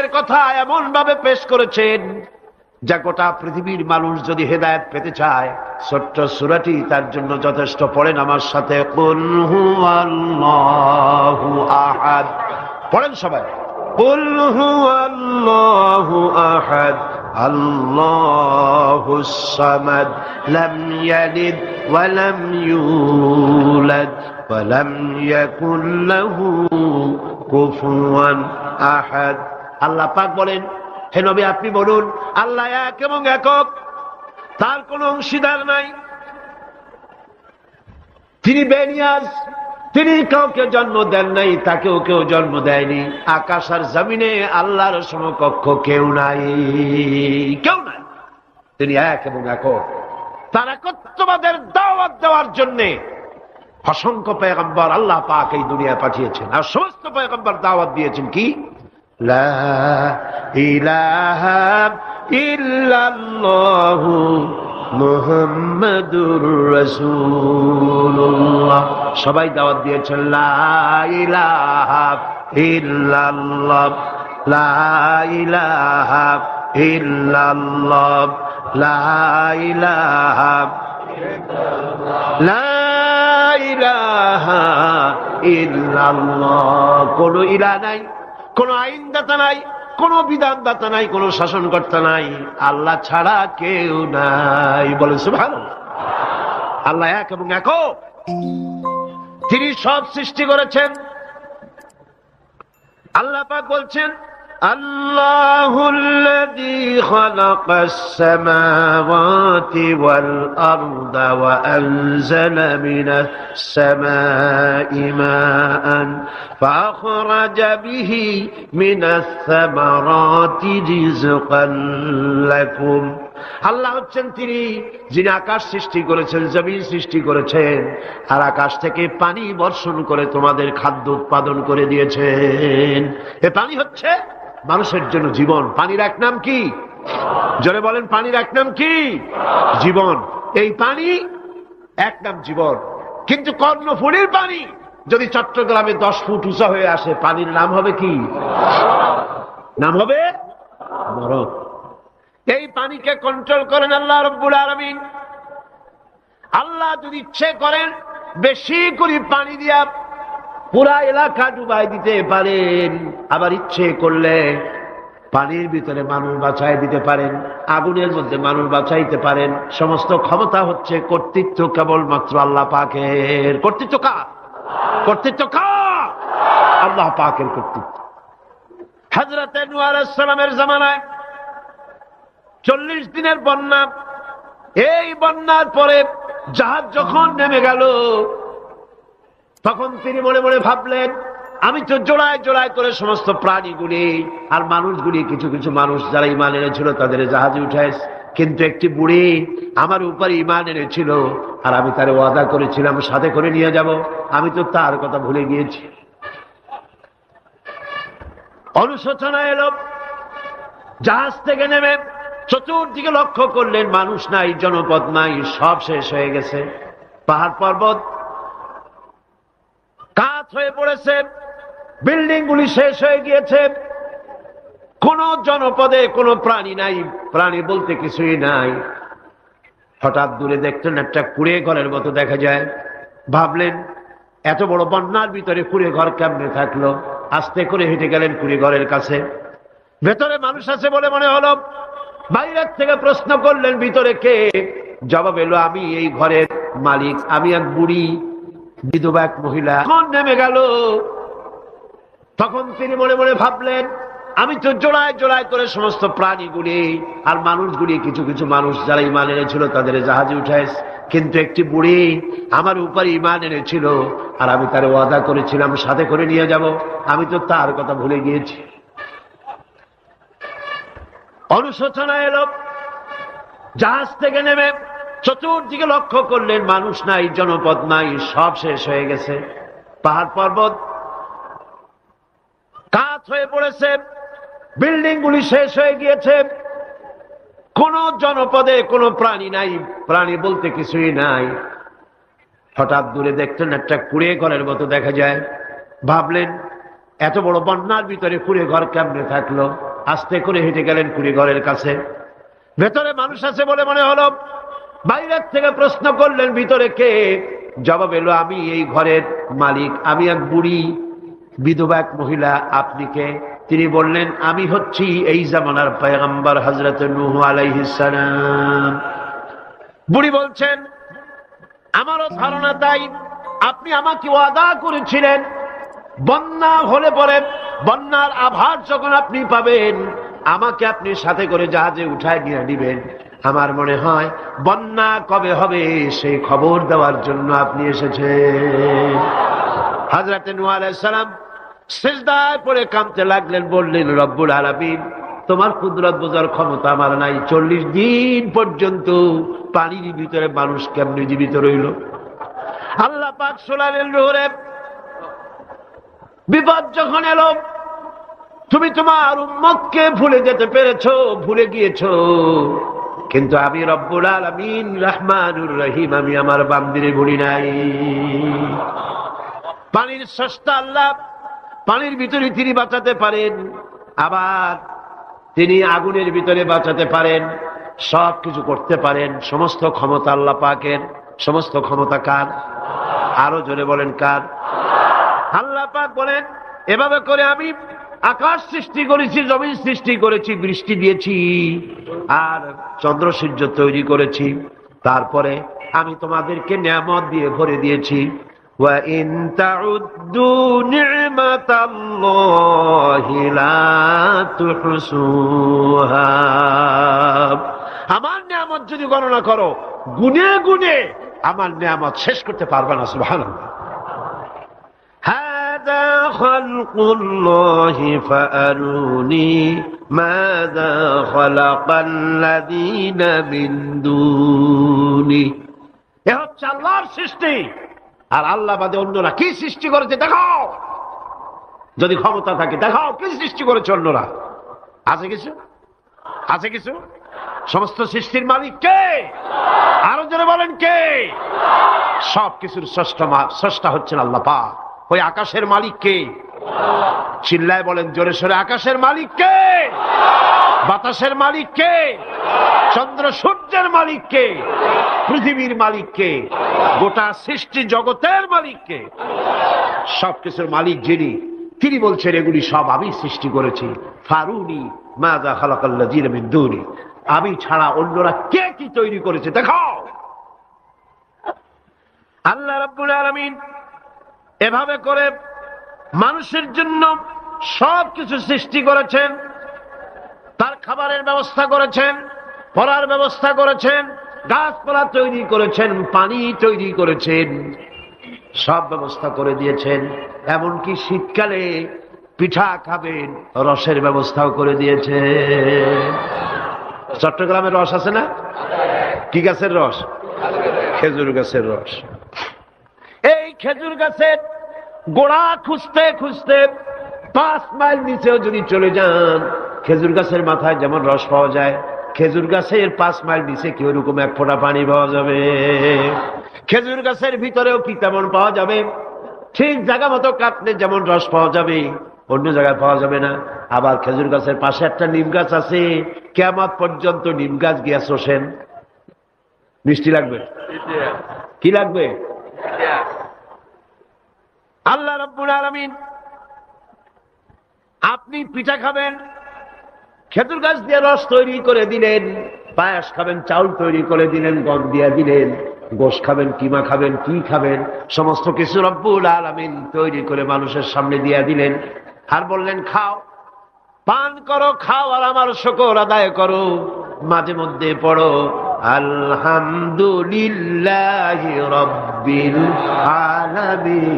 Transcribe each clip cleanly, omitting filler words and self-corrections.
এর কথা এমন ভাবে পেশ করেছেন যা গোটা পৃথিবীর মানুষ যদি হেদায়েত পেতে চায় ছোট্ট সূরাটি তার জন্য যথেষ্ট। পড়েন আমার সাথে, কুল হুয়াল্লাহু আহাদ। পড়েন সবাই, কুল হুয়াল্লাহু আহাদ আল্লাহুস সামাদ লাম ইয়ালিদ ওয়া লাম ইউলাদ ওয়া লাম ইয়াকুল লাহু কুফুয়ান আহাদ। আল্লাহ পাক বলেন, হে নবী আপনি বলুন, আল্লাহ এক এবং একক, তার কোনো অংশীদার নাই, তিনি বেনিয়াজ, তিনি কাউকে জন্ম দেন নাই, তাকেও কেউ জন্ম দেয়নি। আকাশ আর জমিনে আল্লাহর সমকক্ষ কেউ নাই, কেউ নাই। তিনি এক এবং একক। তার একত্ববাদের দাওয়াত দেওয়ার জন্য অসংখ্য পয়গম্বর আল্লাহ পাক এই দুনিয়ায় পাঠিয়েছেন, আর সমস্ত পয়গম্বর দাওয়াত দিয়েছেন কি, লা ইলাহা ইল্লাল্লাহু মুহাম্মাদুর রাসূলুল্লাহ। সবাই দাওয়াত দিয়েছেন লা ইলাহা ইল্লাল্লাহ, লা ইলাহা ইল্লাল্লাহ, লা ইলাহা লা ইলাহা ইল্লাল্লাহ। কোন ইলাহ নাই, কোন আইনদাতা নাই, কোন বিধানদাতা নাই, কোন শাসনকর্তা নাই, আল্লাহ ছাড়া কেউ নাই। বলেন সুবহানাল্লাহ। আল্লাহ এক এবং একক, তিনি সব সৃষ্টি করেছেন। আল্লাহ পাক বলছেন, আল্লাহুল্লাযী খালাকাস সামাওয়াতি ওয়াল আরদা ওয়া আনজালা মিনাস সামাই মাআন ফাআখরাজা বিহি মিনাস সামারাতি রিজকান লাকুম। আল্লাহ হচ্ছেন তিনি যিনি আকাশ সৃষ্টি করেছেন, জমিন সৃষ্টি করেছেন, আর আকাশ থেকে পানি বর্ষণ করে তোমাদের খাদ্য উৎপাদন করে দিয়েছেন। এ পানি হচ্ছে মানুষের জন্য জীবন। পানির এক নাম কি? জোরে বলেন, পানির এক নাম কি? জীবন। এই পানি এক নাম জীবন। কিন্তু কর্ণফুলীর পানি যদি চট্টগ্রামে 10 ফুট উঁচা হয়ে আসে, পানির নাম হবে কি? নাম হবে মরদ। এই পানিকে কন্ট্রোল করেন আল্লাহ রাব্বুল আলামিন। আল্লাহ যদি ইচ্ছে করেন বেশি করে পানি দিয়া পুরা এলাকা ডুবাই দিতে পারেন, আবার ইচ্ছে করলে পানির ভিতরে মানুষ বাঁচাই দিতে পারেন, আগুনের মধ্যে মানুষ বাঁচাইতে পারেন। সমস্ত ক্ষমতা হচ্ছে, কর্তৃত্ব কেবলমাত্র আল্লাহ পাকের। কর্তৃত্ব কার? কর্তৃত্ব কার? আল্লাহ পাকের কর্তৃত্ব। হযরত নূহ আলাইহিস সালামের জামানায় 40 দিনের বন্যা। এই বন্যার পরে জাহাজ যখন নেমে গেল, তখন তিনি মনে মনে ভাবলেন, আমি তো জোড়ায় জোড়ায় করে সমস্ত প্রাণীগুলি আর মানুষগুলি, কিছু কিছু মানুষ যারা ঈমান এনেছিল তাদের জাহাজে উঠাইছে, কিন্তু একটি বুড়ি আমার উপর ঈমান এনেছিল, আর আমি তার ওয়াদা করেছিলাম সাথে করে নিয়ে যাব, আমি তো তার কথা ভুলে গিয়েছি। অনুশোচনা এলো। জাহাজ থেকে নেমে চতুর্দিকে লক্ষ্য করলেন, মানুষ নাই, জনপদ নাই, সব শেষ হয়ে গেছে। পাহাড় পর্বত কাত হয়ে পড়েছে, বিল্ডিং গুলি শেষ হয়ে গিয়েছে, কোন জনপদে কোনো প্রাণী নাই, প্রাণী বলতে কিছুই নাই। হঠাৎ দূরে দেখলেন একটা কুঁড়ে ঘরের মতো দেখা যায়। ভাবলেন, এত বড় বন্যার ভিতরে কুঁড়ে ঘর কেমনে থাকলো? আস্তে করে হেঁটে গেলেন কুঁড়ে ঘরের কাছে। ভেতরে মানুষ আছে বলে মনে হলো। বাইরের থেকে প্রশ্ন করলেন, ভিতরে কে? জবাব এলো, আমি এই ঘরের মালিক, আমি এক বুড়ি বিধবা এক মহিলা। কোন নেমে গেল? তখন তিনি মনে মনে ভাবলেন, আমি তো জোড়ায় জোড়ায় করে সমস্ত প্রাণীগুলি আর মানুষগুলি, কিছু কিছু মানুষ যারা ঈমান এনেছিল তাদের জাহাজে উঠাইছে, কিন্তু একটি বুড়ি আমার উপর ঈমান এনেছিল, আর আমি তার ওয়াদা করেছিলাম সাথে করে নিয়ে যাব, আমি তো তার কথা ভুলে গিয়েছি। অনুশোচনা এলো। জাহাজ থেকে নেমে চতুর্দিকে লক্ষ্য করলেন, মানুষ নাই, জনপদ নাই, সব শেষ হয়ে গেছে। পাহাড় পর্বত কাত হয়ে পড়েছে, বিল্ডিং গুলি শেষ হয়ে গিয়েছে, কোন জনপদে কোনো প্রাণী নাই, প্রাণী বলতে কিছুই নাই। হঠাৎ দূরে দেখলেন একটা কুঁড়ে ঘরের মতো দেখা যায়। ভাবলেন, এত বড় বন্যার ভিতরে কুড়ে ঘর কেমনে থাকলো? আস্তে করে হেঁটে গেলেন কুড়ে ঘরের কাছে। ভেতরে মানুষ আছে বলে মনে হলো। বাইরের থেকে প্রশ্ন করলেন, ভিতরে কে? জবাব এলো, আমি এই ঘরের মালিক, আমি এক বুড়ি বিধবা এক মহিলা। আপনি কে? তিনি বললেন, আমি হচ্ছি এই জামানার পয়গম্বর হযরত নূহ আলাইহিস সালাম। বুড়ি বলছেন, আমারও ধারণা তাই। আপনি আমাকে ওয়াদা করেছিলেন বন্যা হলে পরে, বন্যার আভাস যখন আপনি পাবেন আমাকে আপনি সাথে করে জাহাজে উঠায় নিয়ে দিবেন। আমার মনে হয় বন্যা কবে হবে সেই খবর দেওয়ার জন্য আপনি এসেছেন। হযরত নূহ আলাইহিস সালাম সিজদায় পড়ে কাঁদতে লাগলেন, বললেন, রব্বুল আলামিন, তোমার কুদরত বোঝার ক্ষমতা আমার নাই। 40 দিন পর্যন্ত পানির ভিতরে মানুষ কেমনে জীবিত রইল? আল্লাহ পাক শোনালেন, নূরে, বিপদ যখন এলো তুমি তোমার উম্মতকে ভুলে যেতে পেরেছো, ভুলে গিয়েছো, কিন্তু আমি রব্বুল আলামিন রহমানুর রহিম, আমি আমার বান্দিরে ভুলি নাই। পানির স্রষ্টা আল্লাহ, পানির ভিতরে তিনি বাঁচাতে পারেন, আবার তিনি আগুনের ভিতরে বাঁচাতে পারেন, সব কিছু করতে পারেন। সমস্ত ক্ষমতা আল্লাহ পাকের। সমস্ত ক্ষমতা কার? আরো জোরে বলেন, কার? আল্লাহ পাক বলেন, এভাবে করে আমি আকাশ সৃষ্টি করেছি, জমিন সৃষ্টি করেছি, বৃষ্টি দিয়েছি, আর চন্দ্র সূর্য তৈরি করেছি। তারপরে আমি তোমাদেরকে নিয়ামত দিয়ে ভরে দিয়েছি। ওয়া ইন তাউদ্দু নি'মাতাল্লাহি লা তুহসুহা। আমার নিয়ামত যদি গণনা করো, গুনে গুনে আমার নিয়ামত শেষ করতে পারবে না। সুবহানাল্লাহ। হাদা খালকুল্লাহি ফাআরুনি মাযা খালাকাল্লাযীনা মিন দুনি। এ হচ্ছে আল্লাহর সৃষ্টি, আর আল্লাহ বাদে অন্যরা কি সৃষ্টি করেছে দেখাও। যদি ক্ষমতা থাকে দেখাও কি সৃষ্টি করেছে অন্যরা। আছে কিছু? আছে কিছু? সমস্ত সৃষ্টির মালিক কে? আরো জোরে বলেন, কে? সব কিছুর স্রষ্টা হচ্ছেন আল্লাহ পাক। ওই আকাশের মালিক কে? চিল্লায় বলেন জোরে সোরে, আকাশের মালিক কে? বাতাসের মালিক কে? চন্দ্র সূর্যের মালিক কে? পৃথিবীর মালিক কে? গোটা সৃষ্টি জগতের মালিক কে? সবকিছুর মালিক যিনি, তিনি বলছেন এগুলি সব আমি সৃষ্টি করেছি। ফারুনি মাযা খালাকাল্লাযীনা মিন দুনি। আমি ছাড়া অন্যরা কে কি তৈরি করেছে দেখাও। আল্লাহ রাব্বুল আলামিন এভাবে করে মানুষের জন্য সব কিছু সৃষ্টি করেছেন। তার খাবারের ব্যবস্থা করেছেন, পড়ার ব্যবস্থা করেছেন, গাছপালা তৈরি করেছেন, পানি তৈরি করেছেন, সব ব্যবস্থা করে দিয়েছেন। এমনকি শীতকালে পিঠা খাবেন, রসের ব্যবস্থাও করে দিয়েছে। চট্টগ্রামের রস আছে না? কি গাছের রস? খেজুর গাছের রস। এই খেজুর গাছের গোড়া খুঁজতে খুঁজতে 5 মাইল নিচেও যদি চলে যান, খেজুর গাছের মাথায় যেমন রস পাওয়া যায়, খেজুর গাছের 5 মাইল নিচে কি ওরকম এক ফোঁটা পানি পাওয়া যাবে? খেজুর গাছের ভিতরেও কি তেমন পাওয়া যাবে? ঠিক জায়গা মতো কাটলে যেমন রস পাওয়া যাবে, অন্য জায়গায় পাওয়া যাবে না। আবার খেজুর গাছের পাশে একটা নিম গাছ আছে, কিয়ামত পর্যন্ত নিম গাছ গিয়া শোষেন। মিষ্টি লাগবে? কি লাগবে? আল্লাহ রাব্বুল আলামিন, আপনি পিঠা খাবেন, খেজুর গাছ দিয়ে রস তৈরি করে দিলেন। পায়েস খাবেন, চাউল তৈরি করে দিলেন, গম দিয়ে দিলেন। গোশ খাবেন, কিমা খাবেন, কি খাবেন, সমস্ত কিছু রব্বুল আলামিন তৈরি করে মানুষের সামনে দিয়ে দিলেন। আর বললেন খাও, পান করো, খাও, আর আমার শুকর আদায় করো। মাঝে মধ্যে পড়ো আলহামদুলিল্লাহি রাব্বিল আলামিন।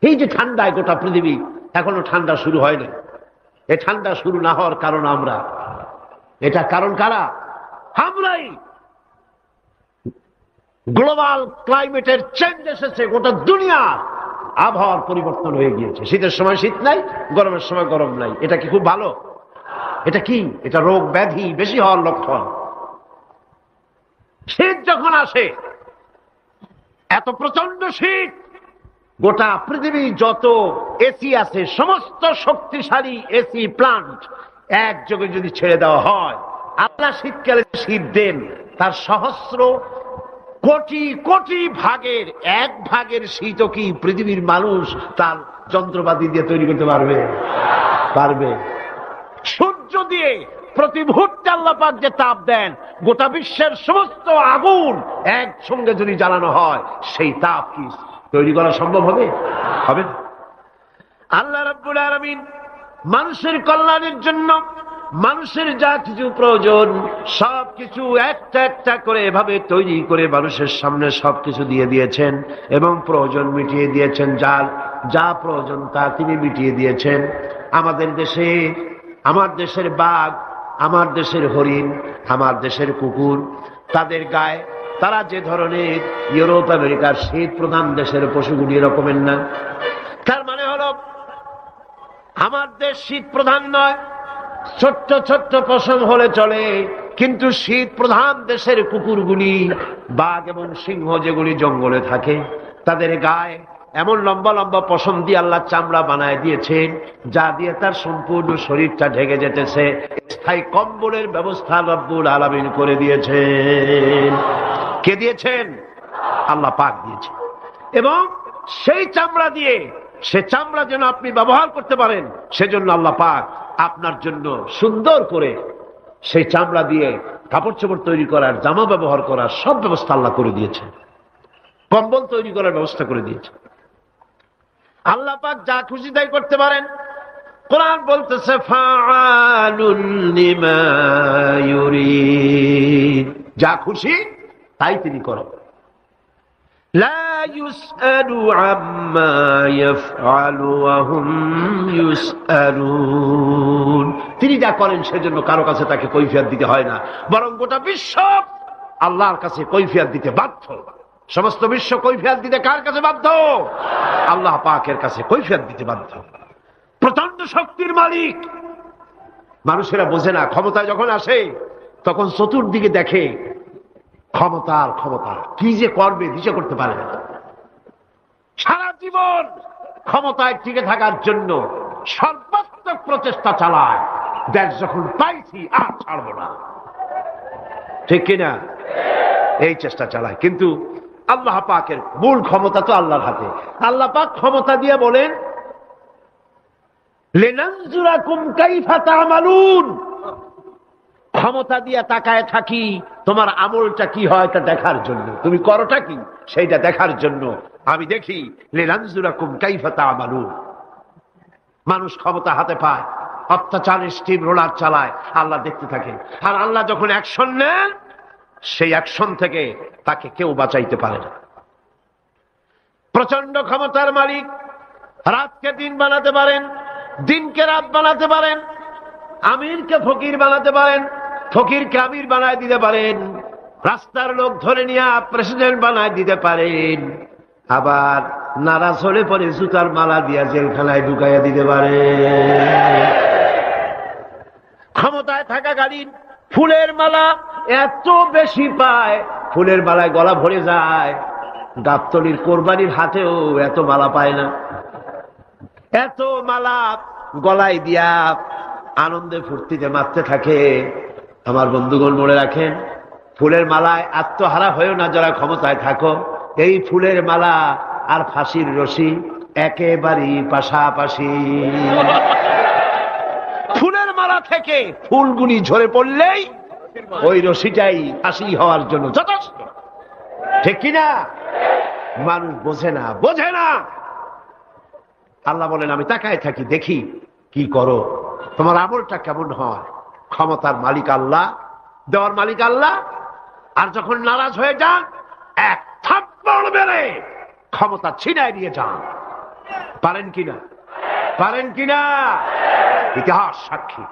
এই যে ঠান্ডায় গোটা পৃথিবী, এখনো ঠান্ডা শুরু হয়নি। এই ঠান্ডা শুরু না হওয়ার কারণ আমরা। এটা কারণ কারা? আমরাই। গ্লোবাল ক্লাইমেটের চেঞ্জ এসেছে, গোটা দুনিয়া আবহাওয়ার পরিবর্তন হয়ে গিয়েছে। শীতের সময় শীত নাই, গরমের সময় গরম নাই। এটা কি খুব ভালো? এটা কি? এটা রোগ ব্যাধি বেশি হওয়ার লক্ষণ। শীত যখন আসে, এত প্রচন্ড শীত, গোটা পৃথিবী যত এসি আছে, সমস্ত শক্তিশালী এসি প্লান্ট একযোগে যদি ছেড়ে দেওয়া হয়, আল্লাহ শীতকালে শীত দেন, তার সহস্র কোটি কোটি ভাগের এক ভাগের শীতও কি পৃথিবীর মানুষ তার যন্ত্রপাতি দিয়ে তৈরি করতে পারবে? পারবে। সূর্য দিয়ে প্রতি মুহূর্তে আল্লাহ পাক যে তাপ দেন, গোটা বিশ্বের সমস্ত আগুন একসঙ্গে যদি জ্বালানো হয়, সেই তাপ কি তৈরি করা সম্ভব হবে? হবে না। আল্লাহ রাব্বুল আলামিন মানুষের কল্যাণের জন্য মানুষের যা কিছু প্রয়োজন সবকিছু একটা একটা করে এভাবে তৈরি করে মানুষের সামনে সবকিছু দিয়ে দিয়েছেন এবং প্রয়োজন মিটিয়ে দিয়েছেন। যার যা প্রয়োজন তা তিনি মিটিয়ে দিয়েছেন। আমাদের দেশে, আমার দেশের বাঘ, আমার দেশের হরিণ, আমার দেশের কুকুর, তাদের গায়ে তারা যে ধরনের ইউরোপ আমেরিকার শীত প্রধান দেশের পশুগুলি এরকমের না। তার মানে হলো আমার দেশ শীত প্রধান নয়, ছোট্ট ছোট্ট পশম হলে চলে, কিন্তু শীত প্রধান দেশের কুকুরগুলি, বাঘ এবং সিংহ যেগুলি জঙ্গলে থাকে, তাদের গায়ে এমন লম্বা লম্বা পশম দিয়ে আল্লাহ চামড়া বানায় দিয়েছেন, যা দিয়ে তার সম্পূর্ণ শরীরটা ঢেকে যেতেছে। স্থায়ী কম্বলের ব্যবস্থা রব্বুল আলামিন করে দিয়েছেন। কে দিয়েছেন? আল্লাহ পাক দিয়েছেন। এবং সেই চামড়া দিয়ে, সে চামড়া যেন আপনি ব্যবহার করতে পারেন, সেজন্য আল্লাহ পাক আপনার জন্য সুন্দর করে সেই চামড়া দিয়ে কাপড় চোপড় তৈরি করার, জামা ব্যবহার করার সব ব্যবস্থা আল্লাহ করে দিয়েছেন। কম্বল তৈরি করার ব্যবস্থা করে দিয়েছেন। আল্লাহ পাক যা খুশি তাই করতে পারেন। কোরআন বলতেছে ফাআলুন লিমা ইউরিদ, যা খুশি তাই তিনি করেন। লা ইউসআলু আম্মা ইয়াফআলু ওয়া হুম ইউসআলুন, তিনি যা করেন সেজন্য কারো কাছে তাকে কৈফিয়ত দিতে হয় না, বরং গোটা বিশ্ব আল্লাহর কাছে কৈফিয়ত দিতে বাধ্য। সমস্ত বিশ্ব কৈফিয়ত দিতে কার কাছে বাধ্য? আল্লাহ পাকের কাছে কৈফিয়ত দিতে বাধ্য। প্রচন্ড শক্তির মালিক। মানুষেরা বোঝে না, ক্ষমতায় যখন আসে তখন চতুর্দিকে দেখে ক্ষমতার ক্ষমতা, কি যে করবে দিশা করতে পারে না। সারা জীবন ক্ষমতায় টিকে থাকার জন্য সর্বাত্মক প্রচেষ্টা চালায়, দেশ যখন পাইছি আর ছাড়বো না, ঠিক কিনা? এই চেষ্টা চালায়। কিন্তু আল্লাহ পাকের মূল ক্ষমতা তো আল্লাহর হাতে। আল্লাহ পাক ক্ষমতা দিয়ে বলেন লিনানজুরাকুম কাইফা তা'মালুন, ক্ষমতা দিয়ে তাকায় থাকি তোমার আমলটা কি হয় তা দেখার জন্য, তুমি করোটা কি সেইটা দেখার জন্য আমি দেখি। লিনানজুরাকুম কাইফা তা'মালুন। মানুষ ক্ষমতা হাতে পায়, অত্যাচারের স্টিম রোলার চালায়, আল্লাহ দেখতে থাকে। আর আল্লাহ যখন অ্যাকশন নেন, সেই অ্যাকশন থেকে তাকে কেউ বাঁচাইতে পারে না। প্রচন্ড ক্ষমতার মালিক। রাতকে দিন বানাতে পারেন, দিনকে রাত বানাতে পারেন, আমিরকে ফকির বানাতে পারেন, ফকিরকে আমির বানায় দিতে পারেন, রাস্তার লোক ধরে নিয়ে প্রেসিডেন্ট বানায় দিতে পারেন, আবার নারাজ হলে পরে জুতার মালা দিয়া জেলখানায় ঢুকাইয়া দিতে পারেন। ক্ষমতায় থাকাকালীন ফুলের মালা এত বেশি পায়, ফুলের মালায় গলা ভরে যায়। গাবতলির কোরবানির হাতেও এত মালা পায় না। এত মালা গলায় দিয়া আনন্দে ফুর্তিতে মারতে থাকে। আমার বন্ধুগণ মনে রাখেন, ফুলের মালায় আত্মহারা হয়েও না যারা ক্ষমতায় থাকো। এই ফুলের মালা আর ফাঁসির রশি একেবারেই পাশাপাশি। ফুলের মালা থেকে ফুলগুলি ঝরে পড়লেই ওই রশিটাই ফাঁসি হওয়ার জন্য যথেষ্ট, ঠিক কিনা? মানুষ বোঝে না, বোঝে না। আল্লাহ বলেন আমি তাকায় থাকি, দেখি কি করো, তোমার আমলটা কেমন হয়। ক্ষমতার মালিক আল্লাহ, দেওয়ার মালিক আল্লাহ। আর যখন নারাজ হয়ে যান, এক থাপ্পড় মেরে ক্ষমতা ছিনায় নিয়ে যান। পারেন কিনা? পারেন কিনা? ইতিহাস সাক্ষী।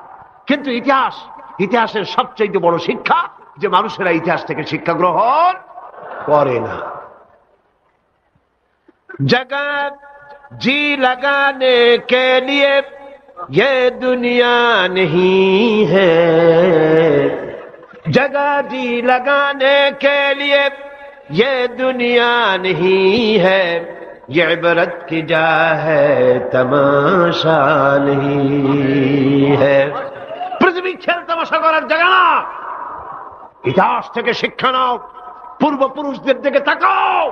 কিন্তু ইতিহাসের সবচেয়ে বড় শিক্ষা যে মানুষেরা ইতিহাস থেকে শিক্ষা গ্রহণ করে না। জগৎ जी लगाने के लिए ये दुनिया नहीं है, जगह जी लगाने के लिए ये दुनिया नहीं है, ये इबरत की जा है तमाशा नहीं है। পৃথিবী খেল তামাশা করার জায়গা না। ইতিহাস থেকে শিক্ষা নাও, পূর্বপুরুষদের দিকে তাকাও।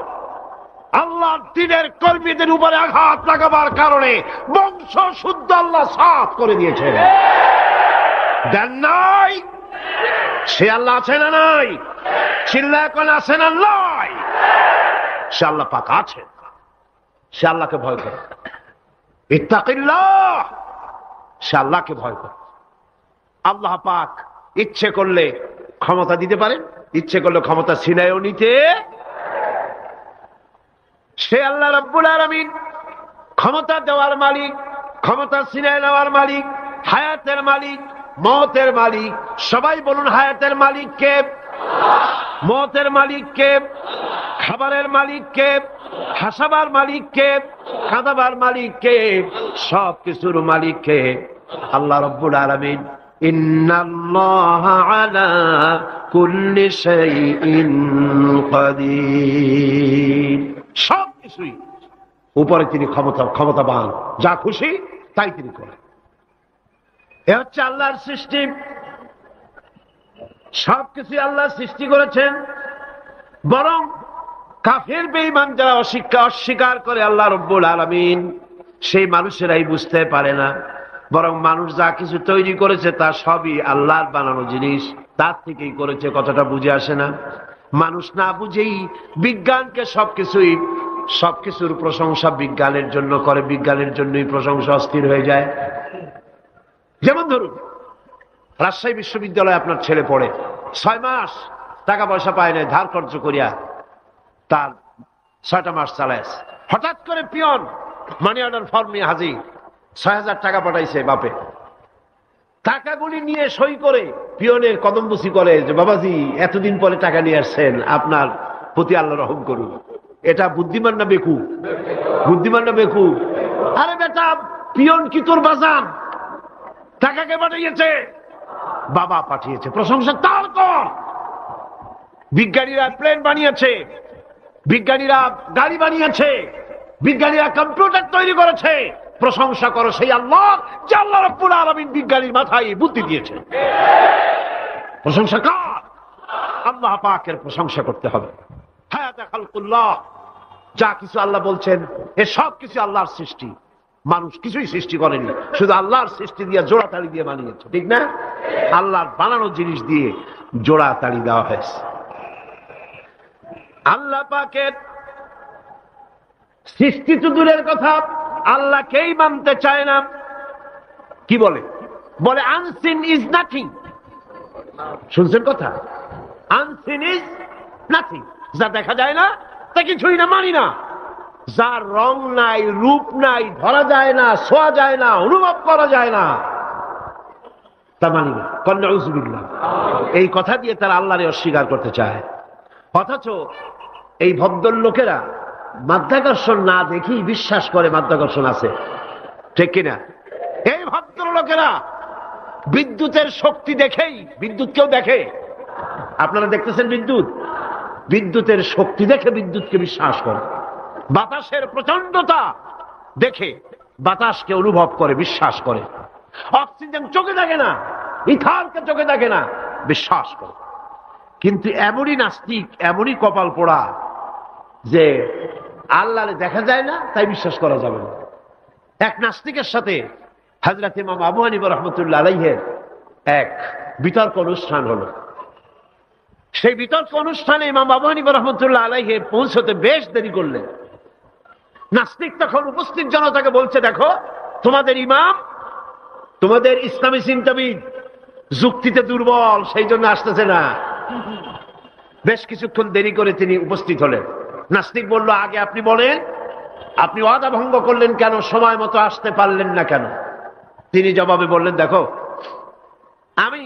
আল্লাহ দ্বীনের কর্মীদের উপরে আঘাত লাগাবার কারণে বংশ শুদ্ধ আল্লাহ সাফ করে দিয়েছেন। দেন নাই? সে আল্লাহ আছে না নাই? চিল্লা কোন আছে না নাই? সে আল্লাহ পাক আছে। সে আল্লাহকে ভয় করে। ইত্তাকিল্লাহ, সে আল্লাহকে ভয় করে। আল্লাহ পাক ইচ্ছে করলে ক্ষমতা দিতে পারেন, ইচ্ছে করলে ক্ষমতা ছিনায়ও নিতে। সে আল্লাহ রাব্বুল আলামিন ক্ষমতা দেওয়ার মালিক, ক্ষমতা ছিনায় নেওয়ার মালিক, হায়াতের মালিক, মওতের মালিক। সবাই বলুন হায়াতের মালিক কে? মওতের মালিক কে? খাবারের মালিক কে? হাসাবার মালিক কে? কাঁদাবার মালিক কে? সব কিছুর মালিক কে? আল্লাহ রাব্বুল আলামিন। ইন্নাল্লাহা আলা কুল্লি শাইইন কাদির। সব কিছুই উপরে তিনি ক্ষমতাবান, যা খুশি তাই তিনি করেন। এ হচ্ছে আল্লাহর সৃষ্টি। সবকিছু আল্লাহ সৃষ্টি করেছেন। বরং কাফের বেঈমান যারা অস্বীকার করে আল্লাহ রাব্বুল আলামিন, সেই মানুষেরাই বুঝতে পারে না। বরং মানুষ যা কিছু তৈরি করেছে তা সবই আল্লাহর বানানো জিনিস, তার থেকেই করেছে। কথাটা বুঝে আসে না? মানুষ না বুঝেই বিজ্ঞানকে সবকিছুর প্রশংসা বিজ্ঞানের জন্য করে, বিজ্ঞানের জন্যই প্রশংসা অস্থির হয়ে যায়। যেমন ধরুন, রাজশাহী বিশ্ববিদ্যালয়ে আপনার ছেলে পড়ে, 6 মাস টাকা পয়সা পায় না, ধার খরচ করিয়া তার 6টা মাস চালায়। হঠাৎ করে পিয়ন মানি অর্ডার ফর্ম নিয়ে হাজির, 6,000 টাকা পাঠাইছে বাপে। টাকাগুলি নিয়ে সই করে পিয়নের কদমবুসি করে যে বাবাজি এতদিন পরে টাকা নিয়ে আসছেন, আপনার প্রতি আল্লাহ রহম করুন। এটা বুদ্ধিমান না বেকু? বুদ্ধিমান না বেকু? আরে বেটা, পিয়ন কি তোর বাজান? টাকাকে পাঠিয়েছে? বাবা পাঠিয়েছে, প্রশংসা তার কর। বিজ্ঞানীরা প্লেন বানিয়েছে, বিজ্ঞানীরা গাড়ি বানিয়েছে, বিজ্ঞানীরা কম্পিউটার তৈরি করেছে, প্রশংসা করো সেই আল্লাহ যে আল্লাহ রাব্বুল আলামিন বিজ্ঞানীর মাথায় বুদ্ধি দিয়েছে। প্রশংসা কার? আল্লাহ পাকের প্রশংসা করতে হবে। হায়াতে খালকুল্লাহ, যা কিছু আল্লাহ বলছেন এ সব কিছু আল্লাহর সৃষ্টি। মানুষ কিছুই সৃষ্টি করেনি, শুধু আল্লাহর সৃষ্টি দিয়ে জোড়া তালি দিয়ে বানিয়েছে, ঠিক না? আল্লাহর বানানো জিনিস দিয়ে জোড়া তালি দেওয়া হয়েছে। আল্লাহ পাকের সৃষ্টি তো দূরের কথা, আল্লাহকেই মানতে চায় না। কি বলে? বলে আনসিন ইজ নাথিং। শুনছেন কথা? আনসিন ইজ নাথিং, যা দেখা যায় না তা কিছুই না, মানি না। যার রং নাই, রূপ নাই, ধরা যায় না, ছোঁয়া যায় না, অনুভব করা যায় না, তা মানি না। নাউযুবিল্লাহ। এই কথা দিয়ে তারা আল্লাহরে অস্বীকার করতে চায়। অথচ এই ভদ্রলোকেরা মাধ্যাকর্ষণ না দেখেই বিশ্বাস করে মাধ্যাকর্ষণ আছে, ঠিক কিনা? এই ভদ্রলোকেরা বিদ্যুতের শক্তি দেখেই, বিদ্যুৎ কেউ দেখে? আপনারা দেখতেছেন বিদ্যুৎ? বিদ্যুতের শক্তি দেখে বিদ্যুৎকে বিশ্বাস করে। বাতাসের প্রচন্ডতা দেখে বাতাসকে অনুভব করে, বিশ্বাস করে। অক্সিজেন চোখে দেখে না, ইথারকে চোখে দেখে না, বিশ্বাস করে। কিন্তু এমনই নাস্তিক, এমনই কপাল পোড়া যে আল্লাহরে দেখা যায় না তাই বিশ্বাস করা যাবে না। এক নাস্তিকের সাথে হযরত ইমাম আবু হানিফা রাহমাতুল্লাহ আলাইহির এক বিতর্ক অনুষ্ঠান হলো। সেই বিতর্ক অনুষ্ঠানে ইমাম আবু হানিফা রাহমাতুল্লাহ আলাইহি পৌঁছতে বেশ দেরি করলেন। নাস্তিক তখন উপস্থিত জনতাকে বলছে, দেখো তোমাদের ইমাম, তোমাদের ইসলামী চিন্তাবিদ যুক্তিতে দুর্বল, সেই জন্য আসতেছে না। বেশ কিছুক্ষণ দেরি করে তিনি উপস্থিত হলেন। নাস্তিক বলল, আগে আপনি বলেন, আপনি ওয়াদা ভঙ্গ করলেন কেন? সময় মতো আসতে পারলেন না কেন? তিনি জবাবে বললেন, দেখো আমি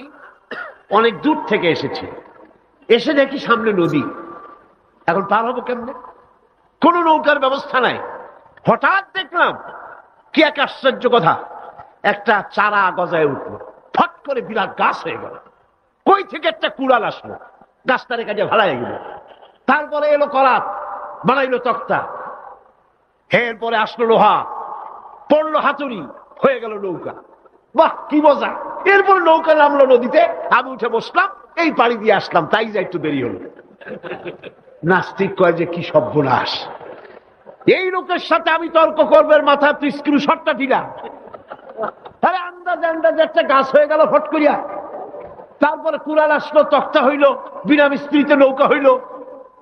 অনেক দূর থেকে এসেছি, এসে দেখি সামনে নদী, এখন পার হবো কেমনে? কোন নৌকার ব্যবস্থা নাই। হঠাৎ দেখলাম কি এক আশ্চর্য কথা, একটা চারা গজায় উঠলো, ফট করে বিরাট গাছ হয়ে গেল। কই থেকে একটা কুড়াল আসলো, গাছটারে কাজে ভাড়ায় গেল। তারপরে এলো করাত, বানাইলো তক্তা। এরপরে আসলো লোহা, পড়লো হাতুড়ি, হয়ে গেল নৌকা। বাহ কি মজা! এরপর নৌকা নামলো নদীতে, আমি উঠে বসলাম, এই পাড়ি দিয়ে আসলাম, তাই যা একটু দেরি হলো। নাস্তিক কয় যে কি সর্বনাশ, এই লোকের সাথে আমি তর্ক করবে, মাথা তুই স্ক্রু শটটা দিলাম। আরে আন্দাজে আন্দাজে একটা গাছ হয়ে গেল ফট করিয়া। তারপরে কুড়াল আসলো, তক্তা হইল, বিনা মিস্ত্রিতে নৌকা হইল।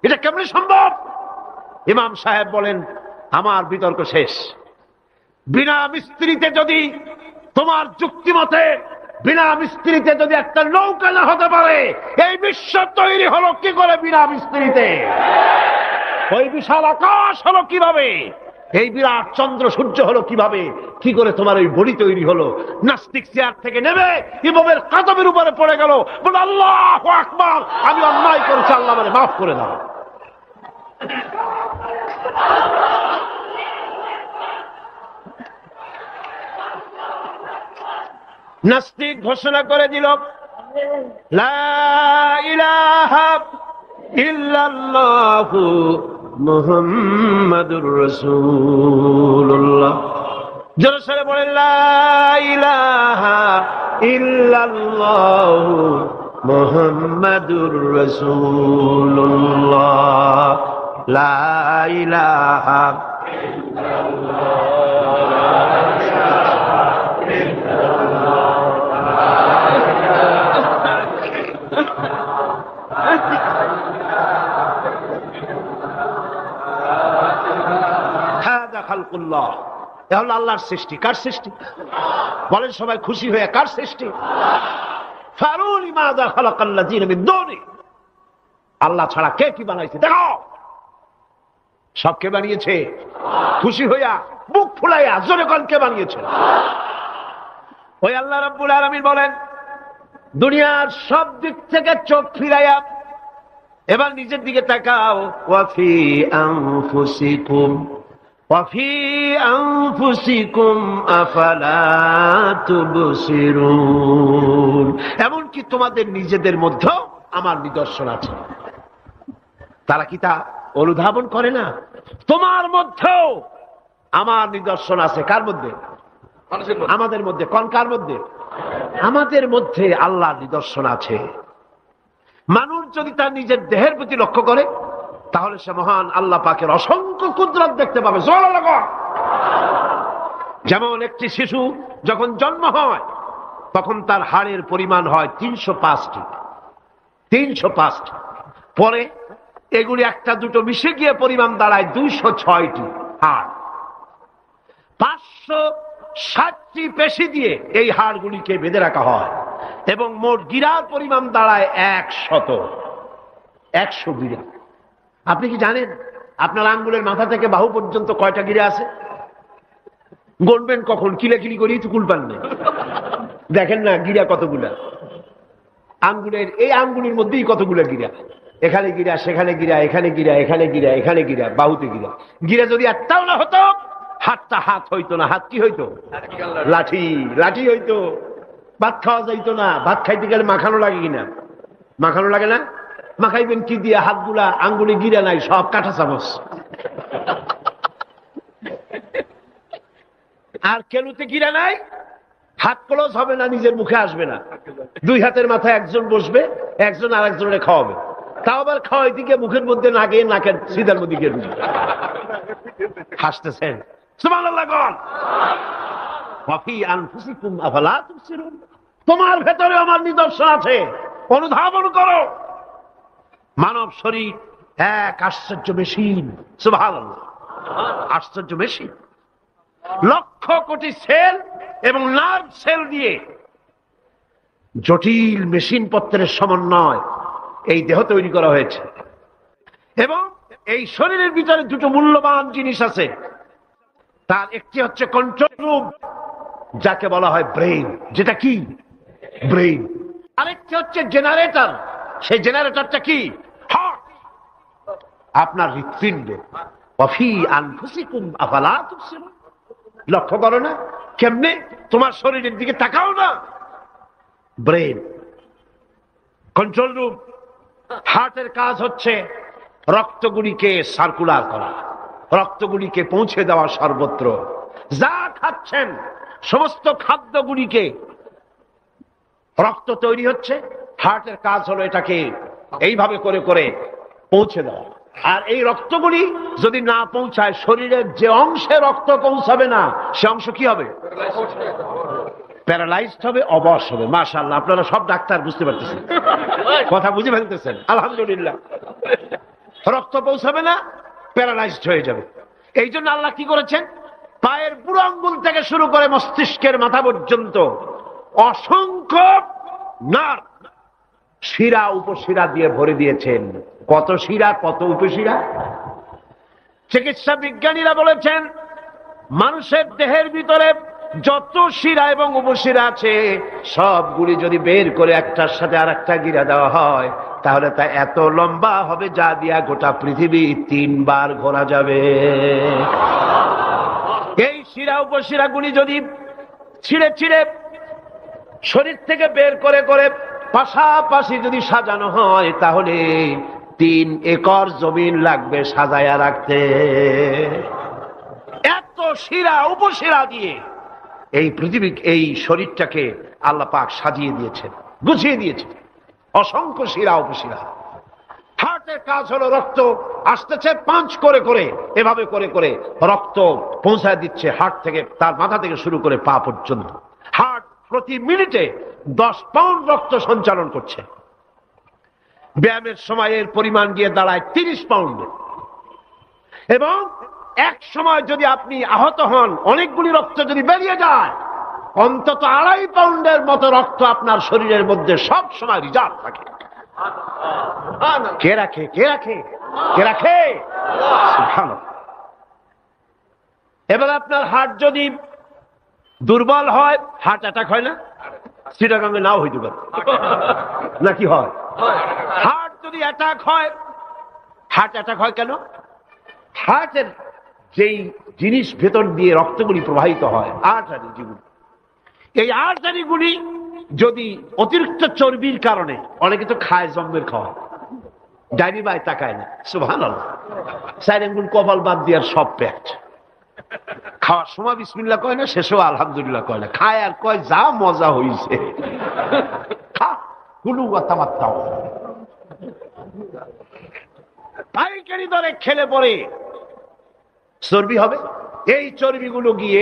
এটা কেমনে সম্ভব? ইমাম সাহেব বলেন, আমার বিতর্ক শেষ। বিনা মিস্ত্রিতে যদি, তোমার যুক্তি মতে বিনা মিস্ত্রিতে যদি একটা নৌকা না হতে পারে, এই বিশ্ব তৈরি হলো কি করে বিনা মিস্ত্রিতে? ওই বিশাল আকাশ হলো কিভাবে? এই বিরাট চন্দ্র সূর্য হলো কিভাবে? কি করে তোমার ওই বডি তৈরি হলো? নাস্তিক চেয়ার থেকে নেমে ইমামের কাদমের উপরে পড়ে গেল, বলে আল্লাহু আকবার, আমি অন্যায় করেছি, আল্লাহ আমারে মাফ করে দাও। নাস্তিক ঘোষণা করে দিল, লা ইলাহা ইল্লাল্লাহু মুহাম্মাদুর রাসূলুল্লাহ। জোরে সরে বলেন, লা ইলাহা ইল্লাল্লাহু মুহাম্মাদুর রাসূলুল্লাহ। লা ইলাহা খালকুল্লাহ। এ হলো আল্লাহর সৃষ্টি। কার সৃষ্টি? বলেন সবাই খুশি হয়ে, কার সৃষ্টি? ফারুনি মাযা খালাকাল্লাযিনা মিন দুনি। আল্লাহ ছাড়া কে কি বানাইছে দেখো। সব কে বানিয়েছে? খুশি হইয়া, বুক ফুলাইয়া জোরে কোন কে বানিয়েছে? ওই আল্লাহ রাব্বুল আলামিন বলেন, দুনিয়ার সব দিক থেকে চোখ ফিরাইয়া এবার নিজের দিকে তাকাও। ওয়াফি আনফুসিকুম ওয়াফি আনফুসিকুম আফালা তুবসিরুন। এমনকি তোমাদের নিজেদের মধ্যেও আমার নিদর্শন আছে। তারা কি তা অনুধাবন করে না? তোমার মধ্যেও আমার নিদর্শন আছে। কার মধ্যে? আমাদের মধ্যে। কোন কার মধ্যে? আমাদের মধ্যে আল্লাহর নিদর্শন আছে। মানুষ যদি তার নিজের দেহের প্রতি লক্ষ্য করে, তাহলে সে মহান আল্লাহ পাকের অসংখ্য কুদরত দেখতে পাবে। যেমন একটি শিশু যখন জন্ম হয়, তখন তার হাড়ের পরিমাণ হয় 305টি। 305টি। পরে এগুলি একটা দুটো মিশে গিয়ে পরিমাণ দাঁড়ায় 206টি হাড়। 560টি পেশি দিয়ে এই হাড়গুলিকে বেঁধে রাখা হয় এবং মোট গিরার পরিমাণ দাঁড়ায় 100 গিরা। আপনি কি জানেন আপনার আঙ্গুলের মাথা থেকে বাহু পর্যন্ত কয়টা গিরা আছে? গণবেন কখন? কিলাকিলি করি তো কুল পান না। দেখেন না গিরা কতগুলা। আঙ্গুলের এই আঙ্গুলের মধ্যেই কতগুলা গিরা। এখানে গিরা, সেখানে গিরা, এখানে গিরা, এখানে গিরা, এখানে গিরা, বাহুতে গিরা। গিরা যদি একটাও না হতো, হাতটা হাত হইতো না। হাত কি হইতো? লাঠি। লাঠি হইতো। ভাত খাওয়া যাইতো না। ভাত খাইতে গেলে মাখানো লাগে কিনা? মাখানো লাগে না? মাখাইবেন কি দিয়ে? হাতগুলা, আঙ্গুলে গিরা নাই, সব কাঁটা চামচ। আর কেলুতে গিরা নাই, হাত ক্লোজ হবে না, নিজের মুখে আসবে না। দুই হাতের মাথায় একজন বসবে, একজন আর একজনের খাওয়াবে। তাও আবার খাওয়াই দিকে মুখের মধ্যে না গিয়ে নাকের সিধার মধ্যে গিয়ে ঢুকবে। হাসতেছেন? সুবহানাল্লাহ বল। ওয়াফি আনফুসিকুম আফালা তুবসিরুন। তোমার ভেতরে আমার নিদর্শন আছে, অনুধাবন করো। মানব শরীর এক আশ্চর্য মেশিন। সুবহানাল্লাহ, আশ্চর্য মেশিন। লক্ষ কোটি সেল এবং নার্ভ সেল দিয়ে জটিল মেশিন পত্রের সমন্বয় এই দেহ তৈরি করা হয়েছে। এবং এই শরীরের ভিতরে দুটো মূল্যবান জিনিস আছে। তার একটি হচ্ছে কন্ট্রোল রুম, যাকে বলা হয় ব্রেইন। যেটা কি? ব্রেইন। আরেকটি হচ্ছে জেনারেটর। সেই জেনারেটরটা কি? হার্ট, আপনার হৃৎপিণ্ড। ওয়াফি আনফুসিকুম আফালা তুবসিরুন। লক্ষ্য করো না? কেমনে? তোমার শরীরের দিকে তাকাও না। Brain, control room. হার্টের কাজ হচ্ছে রক্তগুলিকে সার্কুলার করা, রক্তগুলিকে পৌঁছে দেওয়া সর্বত্র। যা খাচ্ছেন সমস্ত খাদ্যগুলিকে রক্ত তৈরি হচ্ছে, হার্টের কাজ হলো এটাকে এইভাবে করে করে পৌঁছে দেওয়া। আর এই রক্তগুলি যদি না পৌঁছায়, শরীরের যে অংশে রক্ত পৌঁছাবে না সে অংশ কি হবে? প্যারালাইজড হবে, অবশ হবে। মাশাআল্লাহ, আপনারা সব ডাক্তার বুঝতে পারতেছেন, কথা বুঝে ফেলতেছেন, আলহামদুলিল্লাহ। রক্ত পৌঁছাবে না, প্যারালাইজড হয়ে যাবে। এই জন্য আল্লাহ কি করেছেন, পায়ের বুড়ো আঙ্গুল থেকে শুরু করে মস্তিষ্কের মাথা পর্যন্ত অসংখ্য নার্ভ, শিরা উপশিরা দিয়ে ভরে দিয়েছেন। কত শিরা, কত উপশিরা। চিকিৎসা বিজ্ঞানীরা বলেছেন মানুষের দেহের ভিতরে যত শিরা এবং উপশিরা আছে সবগুলি যদি বের করে একটার সাথে আর একটা গিরা দেওয়া হয় তাহলে তা এত লম্বা হবে যা দিয়া গোটা পৃথিবী 3 বার ঘোরা যাবে। এই শিরা উপশিরা গুলি যদি ছিঁড়ে ছিঁড়ে শরীর থেকে বের করে করে পাশাপাশি যদি সাজানো হয় তাহলে 3 একর জমিন লাগবে সাজায়া রাখতে। এত শিরা উপশিরা দিয়ে এই পৃথিবী, এই শরীরটাকে আল্লাহ পাক সাজিয়ে দিয়েছেন, গুছিয়ে দিয়েছেন। অসংখ্য শিরা উপশিরা। হার্টের কাজ হলো রক্ত আসতেছে পাঞ্চ করে করে, এভাবে করে করে রক্ত পৌঁছায় দিচ্ছে হার্ট থেকে, তার মাথা থেকে শুরু করে পা পর্যন্ত। হার্ট প্রতি মিনিটে 10 পাউন্ড রক্ত সঞ্চালন করছে। ব্যায়ামের সময় এর পরিমাণ গিয়ে দাঁড়ায় 30 পাউন্ডে। এবং এক সময় যদি আপনি আহত হন, অনেকগুলি রক্ত যদি বেরিয়ে যায়, অন্তত 2.5 পাউন্ডের মতো রক্ত আপনার শরীরের মধ্যে সব সময় রিজার্ভ থাকে। কে রাখে? কে রাখে? কে রাখে? সুবহানাল্লাহ। এবার আপনার হার্ট যদি দুর্বল হয়, হার্ট অ্যাটাক হয় না? চিটাগাঙ্গে নাও হইতে পারে, নাকি হয়? হার্ট যদি অ্যাটাক হয়, হার্ট অ্যাটাক হয় কেন? হার্টের যেই জিনিস ভেতর দিয়ে রক্তগুলি প্রবাহিত হয়, আর্টারি যেগুলি, এই আর্টারিগুলি যদি অতিরিক্ত চর্বির কারণে, অনেকে তো খায় জম্মের খাওয়া, ডাইনি বাই তাকায় না, সুবহানাল্লাহ, 4 আঙ্গুল কপাল বাদ দিয়ার সব পেট, খাওয়ার সময় বিসমিল্লাহ কয় না, শেষেও আলহামদুলিল্লাহ কয় না, খায় আর কয় যা মজা হইছে, খা হুলু কথাবার্তাও পাইকারি দরে খেলে পরে চর্বি হবে। এই চর্বিগুলো গিয়ে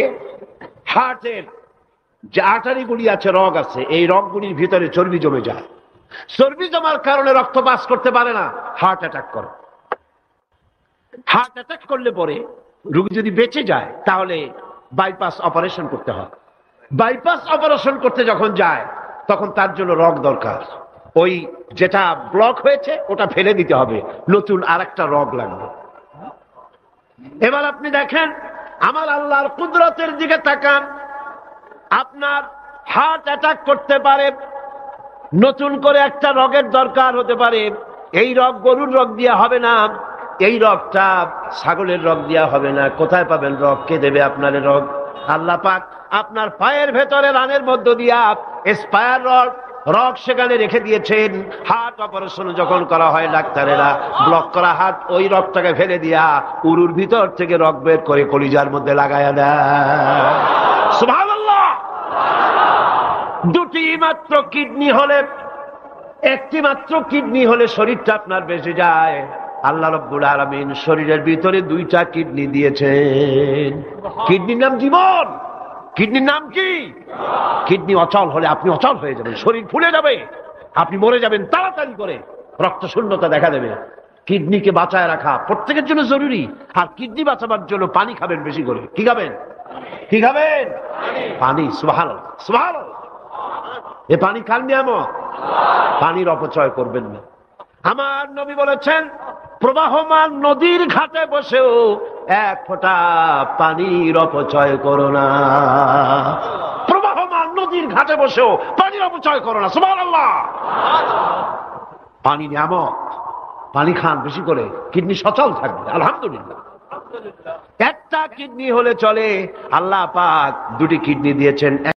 হার্টের যে আর্টারিগুলি আছে, রগ আছে, এই রগগুলির ভিতরে চর্বি জমে যায়। চর্বি জমার কারণে রক্ত পাস করতে পারে না, হার্ট অ্যাটাক করে। হার্ট অ্যাটাক করলে পরে রোগী যদি বেঁচে যায় তাহলে বাইপাস অপারেশন করতে হয়। বাইপাস অপারেশন করতে যখন যায় তখন তার জন্য রগ দরকার। ওই যেটা ব্লক হয়েছে ওটা ফেলে দিতে হবে, নতুন আরেকটা রগ লাগবে। এবার আপনি দেখেন আমার আল্লাহর কুদরতের দিকে তাকান। আপনার হার্ট অ্যাটাক করতে পারে, নতুন করে একটা রগের দরকার হতে পারে। এই রগ গরুর রগ দিয়া হবে না, এই রগটা ছাগলের রগ দিয়া হবে না। কোথায় পাবেন রগ? কে দেবে আপনার রগ? আল্লাহ পাক আপনার পায়ের ভেতরে রানের মধ্য দিয়া স্পায়ার রগ সেখানে রেখে দিয়েছেন। হার্ট অপারেশন যখন করা হয় ডাক্তারেরা ব্লক করা হার্ট, ওই রগটাকে ফেলে দিয়া উরুর ভিতর থেকে রগ বের করে কলিজার মধ্যে লাগায়া দেয়। সুবহানাল্লাহ। 2টি মাত্র কিডনি হলে, 1টি মাত্র কিডনি হলে শরীরটা আপনার বেঁচে যায়। আল্লাহ রাব্বুল আলামিন শরীরের ভিতরে 2টা কিডনি দিয়েছেন। কিডনির নাম জীবন। কিডনির নাম কি? কিডনি অচল হলে আপনি অচল হয়ে যাবেন, শরীর ফুলে যাবে, আপনি মরে যাবেন তাড়াতাড়ি করে, রক্ত শূন্যতা দেখা দেবে। কিডনিকে বাঁচায় রাখা প্রত্যেকের জন্য জরুরি। আর কিডনি বাঁচাবার জন্য পানি খাবেন বেশি করে। কি খাবেন? কি খাবেন? পানি। সুবহানাল্লাহ, সুবহানাল্লাহ। এ পানি কার নিয়ামত, পানির অপচয় করবেন না। আমার নবী বলেছেন প্রবাহমান নদীর ঘাটে বসেও 1 ফোঁটা পানির অপচয় করো না। প্রবাহমান নদীর ঘাটে বসেও পানির অপচয় করো না। সুবহানাল্লাহ। পানি নিয়ামত, পানি খান বেশি করে, কিডনি সচল থাকবে। আলহামদুলিল্লাহ। একটা কিডনি হলে চলে, আল্লাহ পাক 2টি কিডনি দিয়েছেন।